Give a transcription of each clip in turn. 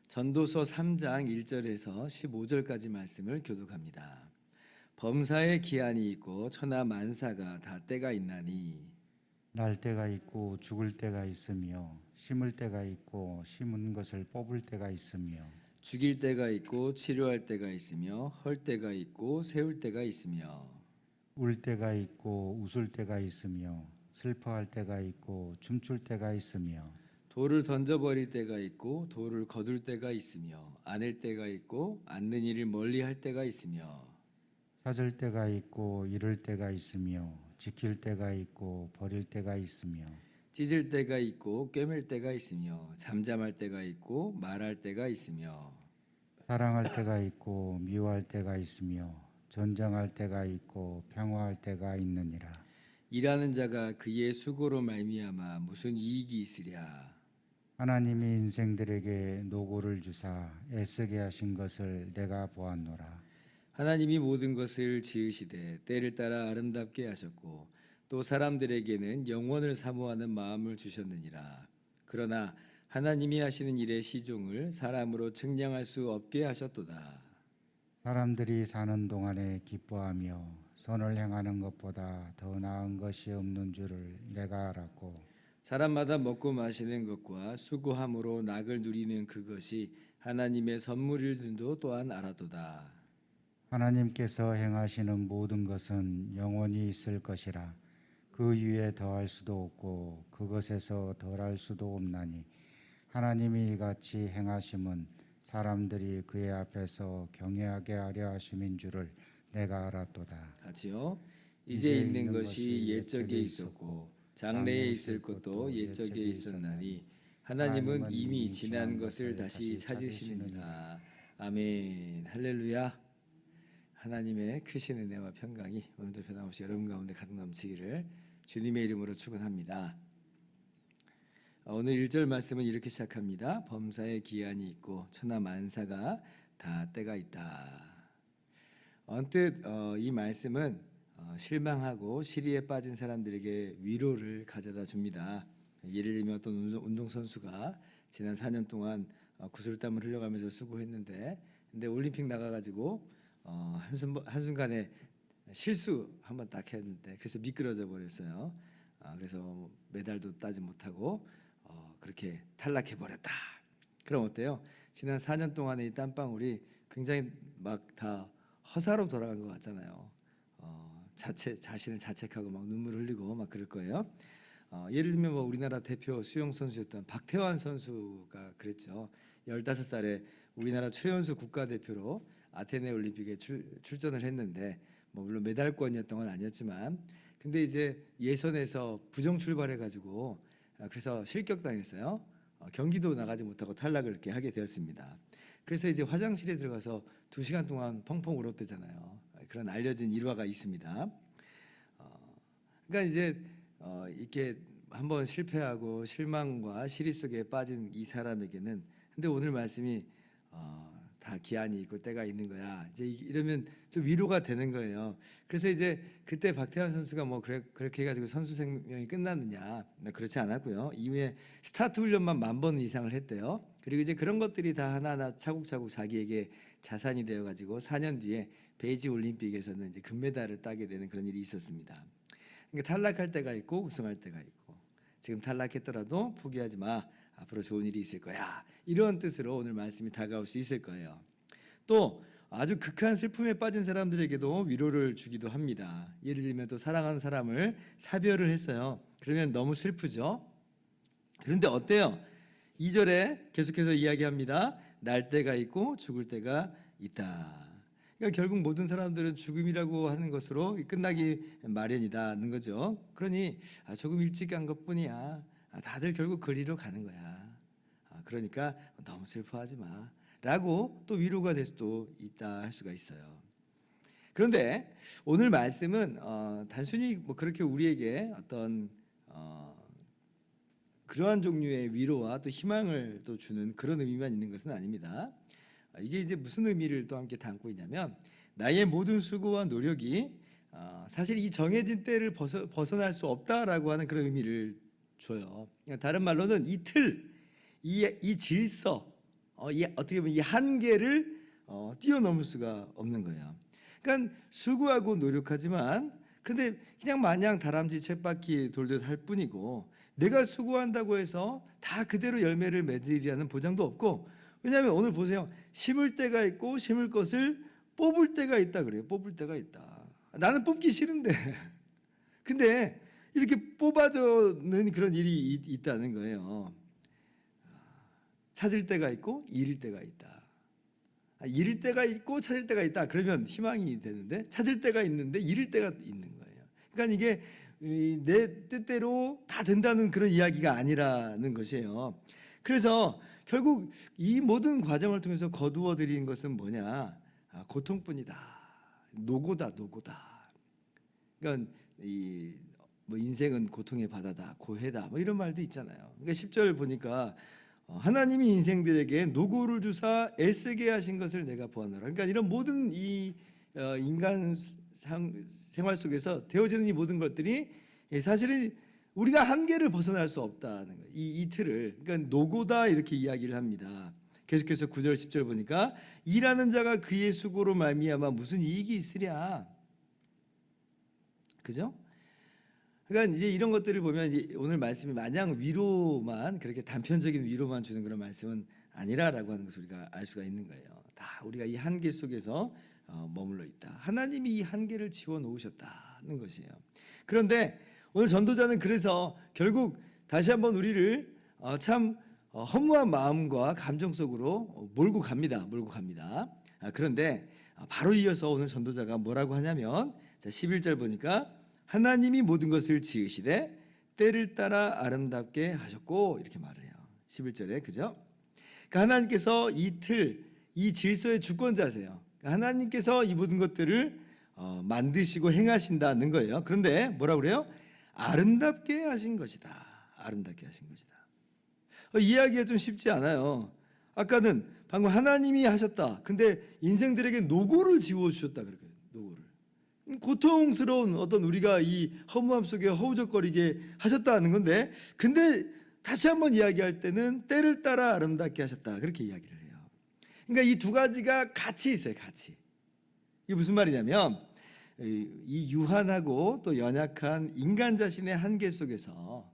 전도서 3장 1절에서 15절까지 말씀을 교독합니다. 범사에 기한이 있고 천하 만사가 다 때가 있나니 날 때가 있고 죽을 때가 있으며 심을 때가 있고 심은 것을 뽑을 때가 있으며 죽일 때가 있고 치료할 때가 있으며 헐 때가 있고 세울 때가 있으며 울 때가 있고 웃을 때가 있으며 슬퍼할 때가 있고 춤출 때가 있으며 돌을 던져버릴 때가 있고 돌을 거둘 때가 있으며 안을 때가 있고 앉는 일을 멀리할 때가 있으며 찾을 때가 있고 잃을 때가 있으며 지킬 때가 있고 버릴 때가 있으며 찢을 때가 있고 꿰맬 때가 있으며 잠잠할 때가 있고 말할 때가 있으며 사랑할 때가 있고 미워할 때가 있으며 전쟁할 때가 있고 평화할 때가 있느니라. 일하는 자가 그의 수고로 말미암아 무슨 이익이 있으랴. 하나님이 인생들에게 노고를 주사 애쓰게 하신 것을 내가 보았노라. 하나님이 모든 것을 지으시되 때를 따라 아름답게 하셨고 또 사람들에게는 영원을 사모하는 마음을 주셨느니라. 그러나 하나님이 하시는 일의 시종을 사람으로 측량할 수 없게 하셨도다. 사람들이 사는 동안에 기뻐하며 선을 행하는 것보다 더 나은 것이 없는 줄을 내가 알았고 사람마다 먹고 마시는 것과 수고함으로 낙을 누리는 그것이 하나님의 선물일 줄도 또한 알았도다. 하나님께서 행하시는 모든 것은 영원히 있을 것이라. 그 위에 더할 수도 없고 그것에서 덜할 수도 없나니 하나님이 이같이 행하심은 사람들이 그의 앞에서 경외하게 하려 하심인 줄을 내가 알았도다. 같이요. 이제 있는 것이 옛적에 있었고 장래에 있을 것도 옛적에 있었나니 하나님은 이미 지난 것을 다시 찾으시느니라. 아멘. 할렐루야. 하나님의 크신 은혜와 평강이 오늘도 변함없이 여러분 가운데 가득 넘치기를 주님의 이름으로 축원합니다. 오늘 1절 말씀은 이렇게 시작합니다. 범사에 기한이 있고 천하 만사가 다 때가 있다. 언뜻 이 말씀은 실망하고 시리에 빠진 사람들에게 위로를 가져다 줍니다. 예를 들면 어떤 운동선수가 지난 4년 동안 구슬땀을 흘려가면서 수고했는데 근데 올림픽 나가가지고 한순간에 실수 한번 딱 했는데 그래서 미끄러져 버렸어요. 그래서 메달도 따지 못하고 그렇게 탈락해 버렸다. 그럼 어때요? 지난 4년 동안의 이 땀방울이 굉장히 막 다 허사로 돌아간 것 같잖아요. 자신을 자책하고 막 눈물 흘리고 막 그럴 거예요. 예를 들면 뭐 우리나라 대표 수영 선수였던 박태환 선수가 그랬죠. 15살에 우리나라 최연소 국가대표로 아테네 올림픽에 출전을 했는데 뭐 물론 메달권이었던 건 아니었지만 근데 이제 예선에서 부정 출발해가지고 그래서 실격당했어요. 경기도 나가지 못하고 탈락을 이렇게 하게 되었습니다. 그래서 이제 화장실에 들어가서 2시간 동안 펑펑 울었대잖아요. 그런 알려진 일화가 있습니다. 그러니까 이제 이렇게 한번 실패하고 실망과 시리 속에 빠진 이 사람에게는 근데 오늘 말씀이 다 기한이 있고 때가 있는 거야. 이제 이러면 좀 위로가 되는 거예요. 그래서 이제 그때 박태환 선수가 뭐 그렇게 해가지고 선수 생명이 끝났느냐? 그렇지 않았고요. 이후에 스타트 훈련만 10,000번 이상을 했대요. 그리고 이제 그런 것들이 다 하나하나 차곡차곡 자기에게 자산이 되어가지고 4년 뒤에 베이징 올림픽에서는 이제 금메달을 따게 되는 그런 일이 있었습니다. 그러니까 탈락할 때가 있고 우승할 때가 있고 지금 탈락했더라도 포기하지 마. 앞으로 좋은 일이 있을 거야. 이런 뜻으로 오늘 말씀이 다가올 수 있을 거예요. 또 아주 극한 슬픔에 빠진 사람들에게도 위로를 주기도 합니다. 예를 들면 또 사랑하는 사람을 사별을 했어요. 그러면 너무 슬프죠. 그런데 어때요? 2절에 계속해서 이야기합니다. 날 때가 있고 죽을 때가 있다. 그러니까 결국 모든 사람들은 죽음이라고 하는 것으로 끝나기 마련이다는 거죠. 그러니 조금 일찍 간 것뿐이야. 다들 결국 그리로 가는 거야. 그러니까 너무 슬퍼하지 마. 라고 또 위로가 될 수도 있다 할 수가 있어요. 그런데 오늘 말씀은 단순히 뭐 그렇게 우리에게 어떤 그러한 종류의 위로와 또 희망을 또 주는 그런 의미만 있는 것은 아닙니다. 이게 이제 무슨 의미를 또 함께 담고 있냐면 나의 모든 수고와 노력이 사실 이 정해진 때를 벗어날 수 없다라고 하는 그런 의미를 줘요. 그러니까 다른 말로는 이 틀, 이 질서, 어떻게 보면 이 한계를 뛰어넘을 수가 없는 거예요. 그러니까 수고하고 노력하지만 그런데 그냥 마냥 다람쥐 쳇바퀴 돌듯 할 뿐이고 내가 수고한다고 해서 다 그대로 열매를 맺으리라는 보장도 없고 왜냐하면 오늘 보세요. 심을 때가 있고 심을 것을 뽑을 때가 있다 그래요. 뽑을 때가 있다. 나는 뽑기 싫은데 근데 이렇게 뽑아주는 그런 일이 있다는 거예요. 찾을 때가 있고 잃을 때가 있다. 잃을 때가 있고 찾을 때가 있다. 그러면 희망이 되는데 찾을 때가 있는데 잃을 때가 있는 거예요. 그러니까 이게 내 뜻대로 다 된다는 그런 이야기가 아니라는 것이에요. 그래서 결국 이 모든 과정을 통해서 거두어 드리는 것은 뭐냐? 고통뿐이다. 노고다. 그러니까 뭐 인생은 고통의 바다다, 고해다, 뭐 이런 말도 있잖아요. 그러니까 10절 보니까 하나님이 인생들에게 노고를 주사 애쓰게 하신 것을 내가 보았노라. 그러니까 이런 모든 이 인간 생활 속에서 되어지는 이 모든 것들이 사실은 우리가 한계를 벗어날 수 없다는 거예요. 이 틀을. 그러니까 노고다 이렇게 이야기를 합니다. 계속해서 9절 10절 보니까 일하는 자가 그의 수고로 말미암아 무슨 이익이 있으랴. 그죠? 그러니까 이제 이런 것들을 보면 이제 오늘 말씀이 마냥 위로만 그렇게 단편적인 위로만 주는 그런 말씀은 아니라라고 하는 것을 우리가 알 수가 있는 거예요. 다 우리가 이 한계 속에서 머물러 있다. 하나님이 이 한계를 지워 놓으셨다는 것이에요. 그런데 오늘 전도자는 그래서 결국 다시 한번 우리를 참 허무한 마음과 감정 속으로 몰고 갑니다. 그런데 바로 이어서 오늘 전도자가 뭐라고 하냐면 자 11절 보니까 하나님이 모든 것을 지으시되 때를 따라 아름답게 하셨고 이렇게 말을 해요. 11절에 그죠? 그러니까 하나님께서 이 틀, 이 질서의 주권자세요. 그러니까 하나님께서 이 모든 것들을 만드시고 행하신다는 거예요. 그런데 뭐라고 그래요? 아름답게 하신 것이다. 아름답게 하신 것이다. 이해하기가 좀 쉽지 않아요. 아까는 방금 하나님이 하셨다. 근데 인생들에게 노고를 지워주셨다. 그렇게 노고를. 고통스러운 어떤 우리가 이 허무함 속에 허우적거리게 하셨다는 건데 근데 다시 한번 이야기할 때는 때를 따라 아름답게 하셨다. 그렇게 이야기를 해요. 그러니까 이 두 가지가 같이 있어요. 같이. 이게 무슨 말이냐면 이 유한하고 또 연약한 인간 자신의 한계 속에서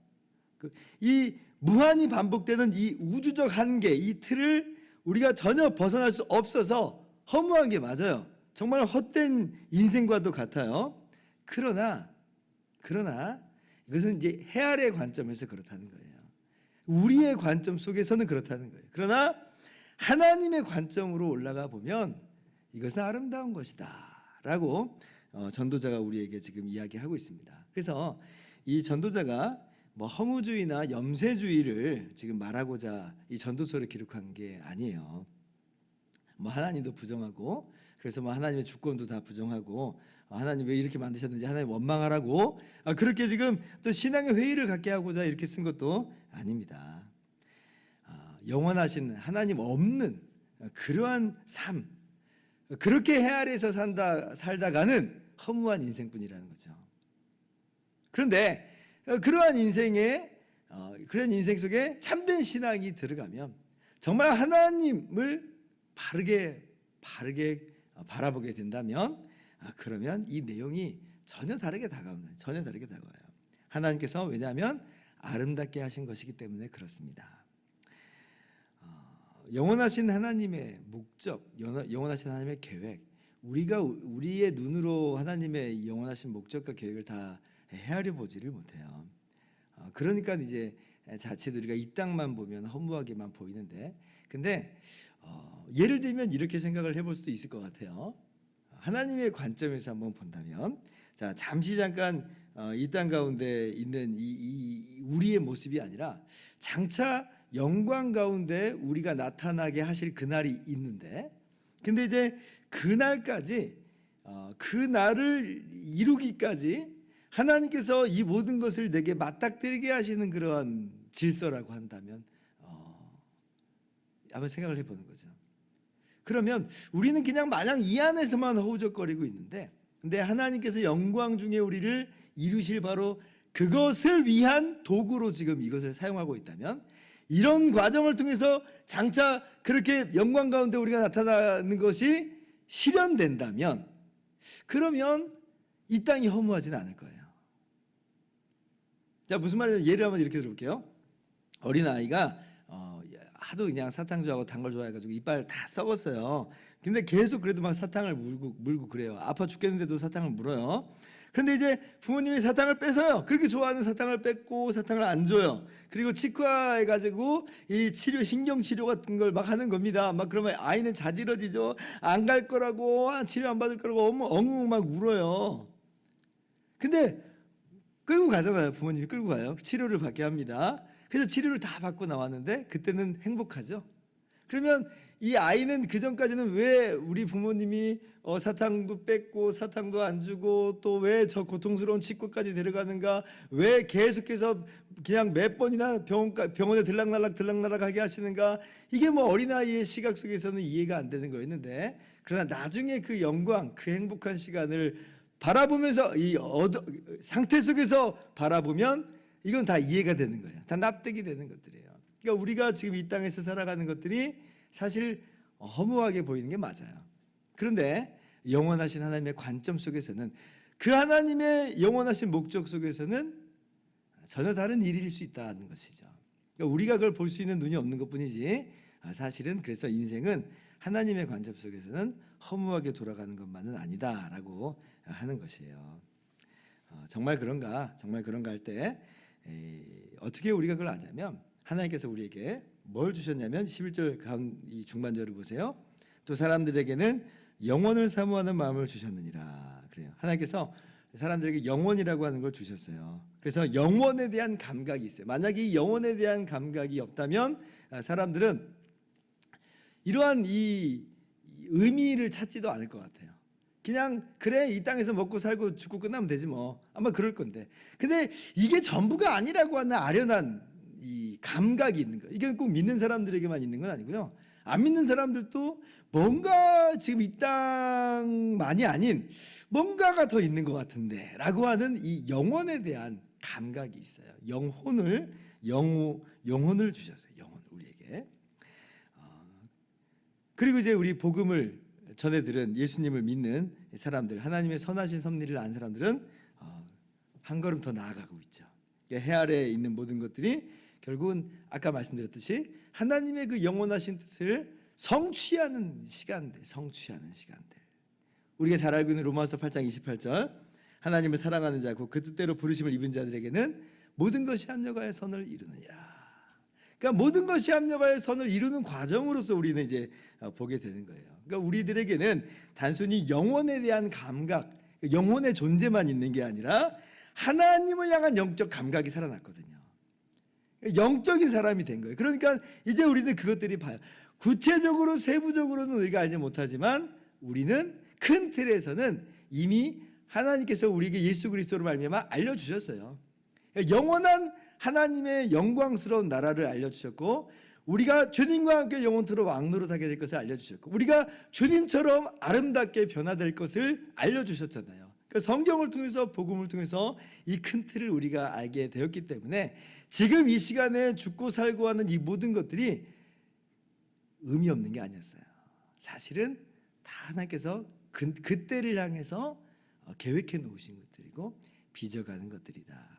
이 무한히 반복되는 이 우주적 한계, 이 틀을 우리가 전혀 벗어날 수 없어서 허무한 게 맞아요. 정말 헛된 인생과도 같아요. 그러나 이것은 이제 헤아리의 관점에서 그렇다는 거예요. 우리의 관점 속에서는 그렇다는 거예요. 그러나 하나님의 관점으로 올라가 보면 이것은 아름다운 것이다라고 전도자가 우리에게 지금 이야기하고 있습니다. 그래서 이 전도자가 뭐 허무주의나 염세주의를 지금 말하고자 이 전도서를 기록한 게 아니에요. 뭐 하나님도 부정하고 그래서 뭐 하나님의 주권도 다 부정하고 하나님 왜 이렇게 만드셨는지 하나님 원망하라고 그렇게 지금 또 신앙의 회의를 갖게 하고자 이렇게 쓴 것도 아닙니다. 영원하신 하나님 없는 그러한 삶 그렇게 헤아려서 살다가는 허무한 인생뿐이라는 거죠. 그런데 그러한 그런 인생 속에 참된 신앙이 들어가면 정말 하나님을 바르게 바라보게 된다면 그러면 이 내용이 전혀 다르게 다가와요. 하나님께서 왜냐하면 아름답게 하신 것이기 때문에 그렇습니다. 영원하신 하나님의 목적, 영원하신 하나님의 계획, 우리가 우리의 눈으로 하나님의 영원하신 목적과 계획을 다 헤아려 보지를 못해요. 그러니까 이제 자칫 우리가 이 땅만 보면 허무하게만 보이는데, 근데 예를 들면 이렇게 생각을 해볼 수도 있을 것 같아요. 하나님의 관점에서 한번 본다면, 자 잠시 잠깐 이 땅 가운데 있는 이 우리의 모습이 아니라 장차 영광 가운데 우리가 나타나게 하실 그날이 있는데, 근데 이제 그날까지 그날을 이루기까지 하나님께서 이 모든 것을 내게 맞닥뜨리게 하시는 그러한 질서라고 한다면 한번 생각을 해보는 거죠. 그러면 우리는 그냥 마냥 이 안에서만 허우적거리고 있는데, 근데 하나님께서 영광 중에 우리를 이루실 바로 그것을 위한 도구로 지금 이것을 사용하고 있다면, 이런 과정을 통해서 장차 그렇게 영광 가운데 우리가 나타나는 것이 실현된다면, 그러면 이 땅이 허무하지는 않을 거예요. 자, 무슨 말이냐면 예를 한번 이렇게 들어볼게요. 어린아이가 하도 그냥 사탕 좋아하고 단 걸 좋아해가지고 이빨 다 썩었어요. 근데 계속 그래도 막 사탕을 물고 그래요. 아파 죽겠는데도 사탕을 물어요. 그런데 이제 부모님이 사탕을 뺏어요. 그렇게 좋아하는 사탕을 뺏고 사탕을 안 줘요. 그리고 치과에 가지고 이 치료, 신경 치료 같은 걸 막 하는 겁니다. 막 그러면 아이는 자지러지죠. 안 갈 거라고, 치료 안 받을 거라고 엉엉 막 울어요. 근데 끌고 가잖아요. 부모님이 끌고 가요. 치료를 받게 합니다. 그래서 치료를 다 받고 나왔는데 그때는 행복하죠. 그러면 이 아이는 그 전까지는 왜 우리 부모님이 사탕도 뺏고 사탕도 안 주고 또 왜 저 고통스러운 치과까지 데려가는가, 왜 계속해서 그냥 몇 번이나 병원에 들락날락 하게 하시는가, 이게 뭐 어린아이의 시각 속에서는 이해가 안 되는 거였는데, 그러나 나중에 그 영광, 그 행복한 시간을 바라보면서 이 상태 속에서 바라보면 이건 다 이해가 되는 거예요. 다 납득이 되는 것들이에요. 그러니까 우리가 지금 이 땅에서 살아가는 것들이 사실 허무하게 보이는 게 맞아요. 그런데 영원하신 하나님의 관점 속에서는, 그 하나님의 영원하신 목적 속에서는 전혀 다른 일일 수 있다는 것이죠. 그러니까 우리가 그걸 볼 수 있는 눈이 없는 것뿐이지, 사실은 그래서 인생은 하나님의 관점 속에서는 허무하게 돌아가는 것만은 아니다라고 하는 것이에요. 정말 그런가 할 때 어떻게 우리가 그걸 아냐면, 하나님께서 우리에게 뭘 주셨냐면 11절 이 중반절을 보세요. 또 사람들에게는 영원을 사모하는 마음을 주셨느니라. 그래요. 하나님께서 사람들에게 영원이라고 하는 걸 주셨어요. 그래서 영원에 대한 감각이 있어요. 만약에 이 영원에 대한 감각이 없다면 사람들은 이러한 이 의미를 찾지도 않을 것 같아요. 그냥 그래, 이 땅에서 먹고 살고 죽고 끝나면 되지 뭐, 아마 그럴 건데, 근데 이게 전부가 아니라고 하는 아련한 이 감각이 있는 거예요. 이게 꼭 믿는 사람들에게만 있는 건 아니고요, 안 믿는 사람들도 뭔가 지금 이 땅만이 아닌 뭔가가 더 있는 것 같은데 라고 하는 이 영혼에 대한 감각이 있어요. 영혼을 주셨어요. 영혼을 우리에게. 그리고 이제 우리 복음을 전해 들은 예수님을 믿는 사람들, 하나님의 선하신 섭리를 아는 사람들은 한 걸음 더 나아가고 있죠. 해 아래에 있는 모든 것들이 결국은 아까 말씀드렸듯이 하나님의 그 영원하신 뜻을 성취하는 시간들. 우리가 잘 알고 있는 로마서 8장 28절, 하나님을 사랑하는 자고 그 뜻대로 부르심을 입은 자들에게는 모든 것이 합력하여 선을 이루느니라. 그러니까 모든 것이 합력하여 선을 이루는 과정으로서 우리는 이제 보게 되는 거예요. 그러니까 우리들에게는 단순히 영혼에 대한 감각, 영혼의 존재만 있는 게 아니라 하나님을 향한 영적 감각이 살아났거든요. 영적인 사람이 된 거예요. 그러니까 이제 우리는 그것들이 봐요. 구체적으로 세부적으로는 우리가 알지 못하지만 우리는 큰 틀에서는 이미 하나님께서 우리에게 예수 그리스도로 말미암아 알려주셨어요. 영원한 하나님의 영광스러운 나라를 알려주셨고, 우리가 주님과 함께 영원토록 왕노릇하게 될 것을 알려주셨고, 우리가 주님처럼 아름답게 변화될 것을 알려주셨잖아요. 그러니까 성경을 통해서, 복음을 통해서 이 큰 틀을 우리가 알게 되었기 때문에 지금 이 시간에 죽고 살고 하는 이 모든 것들이 의미 없는 게 아니었어요. 사실은 다 하나님께서 그때를 향해서 계획해 놓으신 것들이고 빚어가는 것들이다.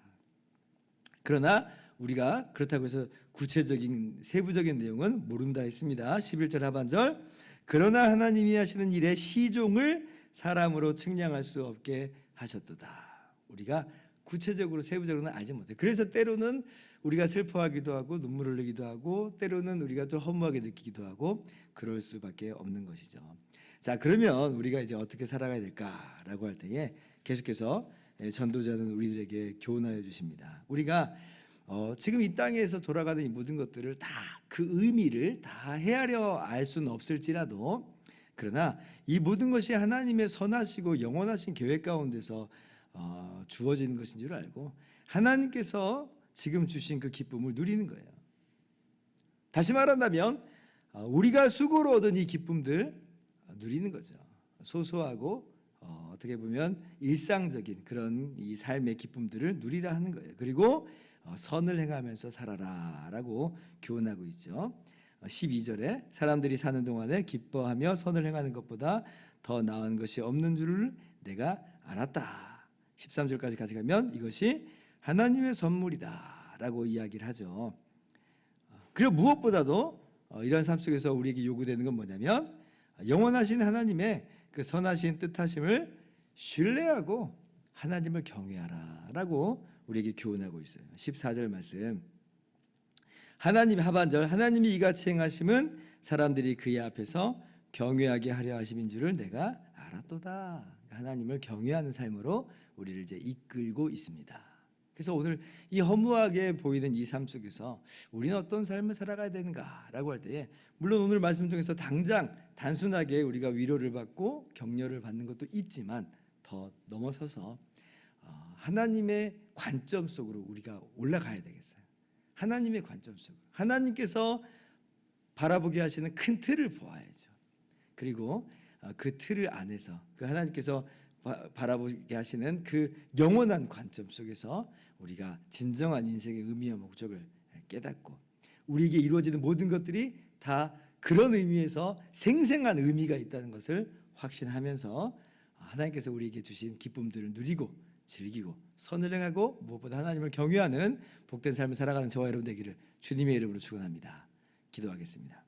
그러나 우리가 그렇다고 해서 구체적인 세부적인 내용은 모른다 했습니다. 11절 하반절, 그러나 하나님이 하시는 일의 시종을 사람으로 측량할 수 없게 하셨도다. 우리가 구체적으로 세부적으로는 알지 못해. 그래서 때로는 우리가 슬퍼하기도 하고 눈물 흘리기도 하고 때로는 우리가 좀 허무하게 느끼기도 하고 그럴 수밖에 없는 것이죠. 자, 그러면 우리가 이제 어떻게 살아가야 될까라고 할 때에 계속해서 전도자는 우리들에게 교훈하여 주십니다. 우리가 지금 이 땅에서 돌아가는 이 모든 것들을 다 그 의미를 다 헤아려 알 수는 없을지라도, 그러나 이 모든 것이 하나님의 선하시고 영원하신 계획 가운데서 주어지는 것인 줄 알고, 하나님께서 지금 주신 그 기쁨을 누리는 거예요. 다시 말한다면 우리가 수고로 얻은 이 기쁨들 누리는 거죠. 소소하고 어떻게 보면 일상적인 그런 이 삶의 기쁨들을 누리라 하는 거예요. 그리고 선을 행하면서 살아라라고 교훈하고 있죠. 12절에 사람들이 사는 동안에 기뻐하며 선을 행하는 것보다 더 나은 것이 없는 줄을 내가 알았다. 13절까지 같이 가면 이것이 하나님의 선물이다라고 이야기를 하죠. 그리고 무엇보다도 이런 삶 속에서 우리에게 요구되는 건 뭐냐면 영원하신 하나님의 그 선하신 뜻하심을 신뢰하고 하나님을 경외하라라고 우리에게 교훈하고 있어요. 14절 말씀. 하나님 하반절 하나님이 이같이 행하심은 사람들이 그의 앞에서 경외하게 하려 하심인 줄을 내가 알았도다. 하나님을 경외하는 삶으로 우리를 이제 이끌고 있습니다. 그래서 오늘 이 허무하게 보이는 이 삶 속에서 우리는 어떤 삶을 살아가야 되는가라고 할 때에 물론 오늘 말씀 중에서 당장 단순하게 우리가 위로를 받고 격려를 받는 것도 있지만 더 넘어서서 하나님의 관점 속으로 우리가 올라가야 되겠어요. 하나님의 관점 속으로 하나님께서 바라보게 하시는 큰 틀을 보아야죠. 그리고 그 틀을 안에서 그 하나님께서 바라보게 하시는 그 영원한 관점 속에서 우리가 진정한 인생의 의미와 목적을 깨닫고 우리에게 이루어지는 모든 것들이 다 그런 의미에서 생생한 의미가 있다는 것을 확신하면서 하나님께서 우리에게 주신 기쁨들을 누리고 즐기고 선을 행하고 무엇보다 하나님을 경외하는 복된 삶을 살아가는 저와 여러분 되기를 주님의 이름으로 축원합니다. 기도하겠습니다.